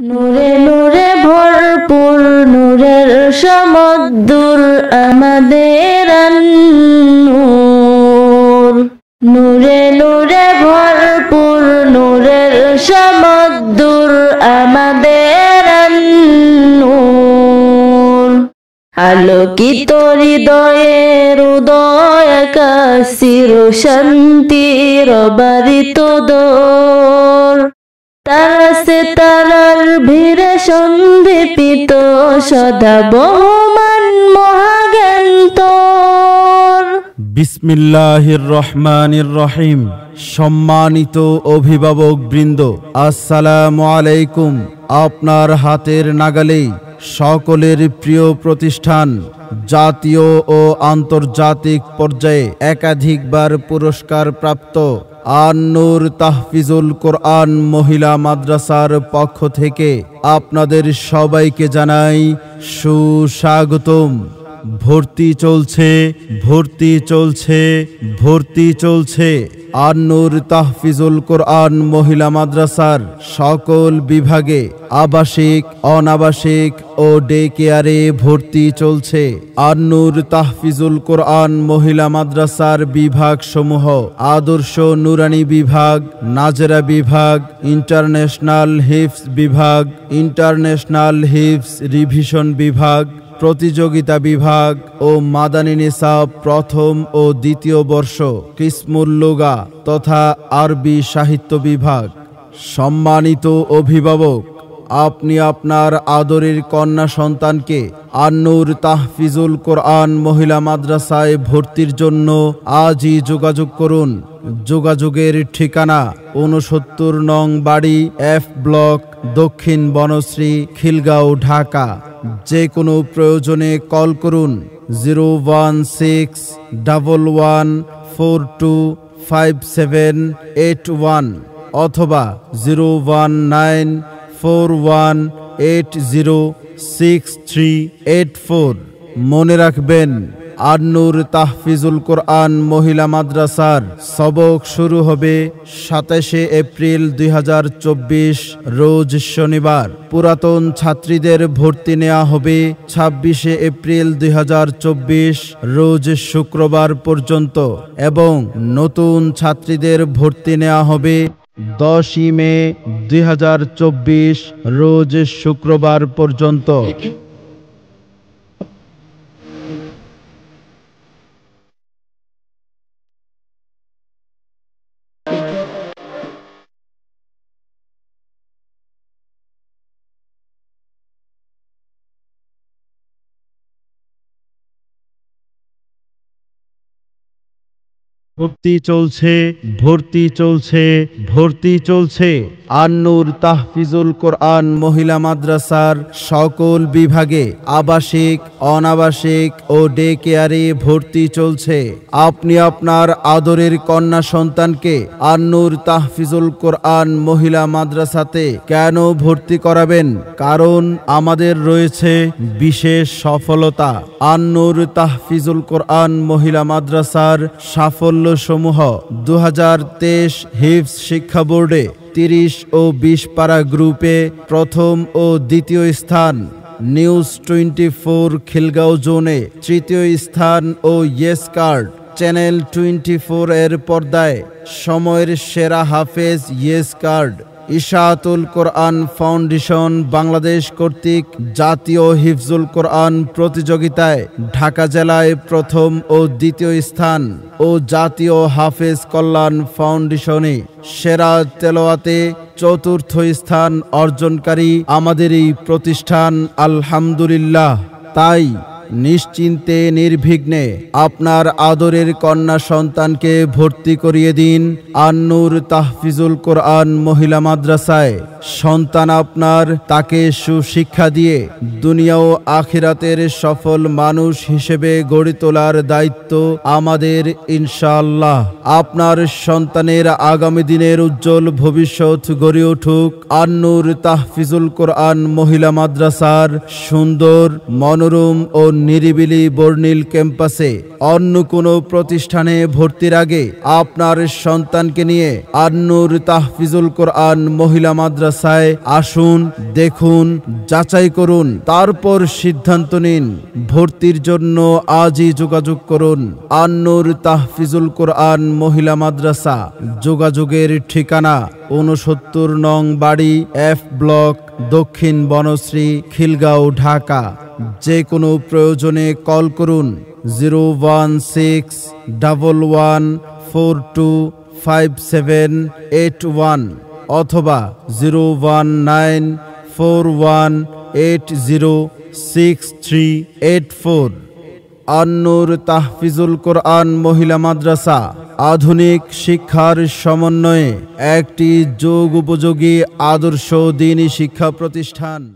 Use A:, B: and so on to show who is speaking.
A: নূরে নূরে ভরপুর নূরের সমুদ্র আমাদের নূর। নূরে নূরে ভরপুর নূরের সমুদ্র আমাদের নূর। আলোকিত হৃদয়ের উদয় কাশির শান্তির বারিত দোর। তারা সে তারার ভিড়ে সন্দীপিত সদা বহুমান মহাজ্ঞান তোর।
B: বিসমিল্লাহির রহমানির রহিম। সম্মানিত অভিভাবক বৃন্দ, আসসালামু আলাইকুম। আপনার হাতের নাগালেই সকলের প্রিয় প্রতিষ্ঠান, জাতীয় ও আন্তর্জাতিক পর্যায়ে একাধিকবার পুরস্কার প্রাপ্ত আন-নূর তাহফিজুল কোরআন মহিলা মাদ্রাসার পক্ষ থেকে আপনাদের সবাইকে জানাই সুস্বাগতম। ভর্তি চলছে, ভর্তি চলছে, ভর্তি চলছে। আন-নূর তাহফিজুল কোরআন মহিলা মাদ্রাসার সকল বিভাগে আবাসিক, অনাবাসিক ও ডে কেয়ারে ভর্তি চলছে। আন-নূর তাহফিজুল কোরআন মহিলা মাদ্রাসার বিভাগ সমূহ আদর্শ নুরানি বিভাগ, নাজেরা বিভাগ, ইন্টারন্যাশনাল হিফজ বিভাগ, ইন্টারন্যাশনাল হিফজ রিভিশন বিভাগ, প্রতিযোগিতা বিভাগ ও মাদানী নিসাব প্রথম ও দ্বিতীয় বর্ষ কিসমুল লুগা তথা আরবি সাহিত্য বিভাগ। সম্মানিত অভিভাবক, আপনি আপনার আদরের কন্যা সন্তানকে আন-নূর তাহফিজুল কোরআন মহিলা মাদ্রাসায় ভর্তির জন্য আজই যোগাযোগ করুন। যোগাযোগের ঠিকানা 69 নং বাড়ি, F ব্লক, দক্ষিণ বনশ্রী, খিলগাঁও, ঢাকা। যে কোনো প্রয়োজনে কল করুন 01611425781 অথবা 01941806384। মনে রাখবেন, আন-নূর তাহফিজুল কোরআন মহিলা মাদ্রাসার সবক শুরু হবে 27শে এপ্রিল 2024 রোজ শনিবার। পুরাতন ছাত্রীদের ভর্তি নেওয়া হবে 26শে এপ্রিল 2024 রোজ শুক্রবার পর্যন্ত এবং নতুন ছাত্রীদের ভর্তি নেওয়া হবে 10ই মে 2024 রোজ শুক্রবার পর্যন্ত। ভর্তি চলছে, ভর্তি চলছে, ভর্তি চলছে। আন-নূর তাহফিজুল কোরআন মহিলা মাদ্রাসার সকল বিভাগে আবাসিক, অনাবাসিক ও ডে কেয়ারে ভর্তি চলছে। আপনি আপনার আদরের কন্যা সন্তানকে আন-নূর তাহফিজুল কোরআন মহিলা মাদ্রাসাতে কেন ভর্তি করাবেন? কারণ আমাদের রয়েছে বিশেষ সফলতা। আন-নূর তাহফিজুল কোরআন মহিলা মাদ্রাসার সাফল্য সমূহ 2023 হিফজ শিক্ষা বোর্ডে 30 ও 20 পারা গ্রুপে প্রথম ও দ্বিতীয় স্থান, নিউজ 24 খিলগাঁও জোনে তৃতীয় স্থান ও ইয়েস কার্ড, চ্যানেল 24 এর পর্দায় সময়ের সেরা হাফেজ ইয়েস কার্ড, ইশাআতুল কোরআন ফাউন্ডেশন বাংলাদেশ কর্তৃক জাতীয় হিফজুল কোরআন প্রতিযোগিতায় ঢাকা জেলায় প্রথম ও দ্বিতীয় স্থান ও জাতীয় হাফেজ কল্যাণ ফাউন্ডেশনে সেরা তেলাওয়াতে চতুর্থ স্থান অর্জনকারী আমাদের এই প্রতিষ্ঠান। আলহামদুলিল্লাহ। তাই নিশ্চিন্তে নির্বিঘ্নে আপনার আদরের কন্যা সন্তানকে ভর্তি করিয়ে দিন আন-নূর তাহফিজুল কোরআন মহিলা মাদ্রাসায়। সন্তান আপনার, তাকে সুশিক্ষা দিয়ে দুনিয়া ও আখিরাতের সফল মানুষ হিসেবে গড়ে তোলার দায়িত্ব আমাদের ইনশাআল্লাহ। আপনার সন্তানের আগামী দিনের উজ্জ্বল ভবিষ্যৎ গড়ে উঠুক আন-নূর তাহফিজুল কোরআন মহিলা মাদ্রাসার সুন্দর, মনোরম ও নিরিবিলি বর্ণিল ক্যাম্পাসে অন্য কোনো প্রতিষ্ঠানে ভর্তির আগে আপনার সন্তানকে নিয়ে আন-নূর তাহফিজুল কোরআন মহিলা মাদ্রাসায় আসুন, দেখুন, যাচাই করুন, তারপর সিদ্ধান্ত নিন। ভর্তির জন্য আজই যোগাযোগ করুন। আন-নূর তাহফিজুল কোরআন মহিলা মাদ্রাসা, যোগাযোগের ঠিকানা 69 নং বাড়ি, F ব্লক, দক্ষিণ বনশ্রী, খিলগাঁও, ঢাকা। যে কোনো প্রয়োজনে কল করুন 01611425781 অথবা 01941806384। আন-নূর তাহফিজুল কোরআন মহিলা মাদ্রাসা আধুনিক শিক্ষার সমন্বয়ে একটি যুগ উপযোগী আদর্শ দ্বীনী শিক্ষা প্রতিষ্ঠান।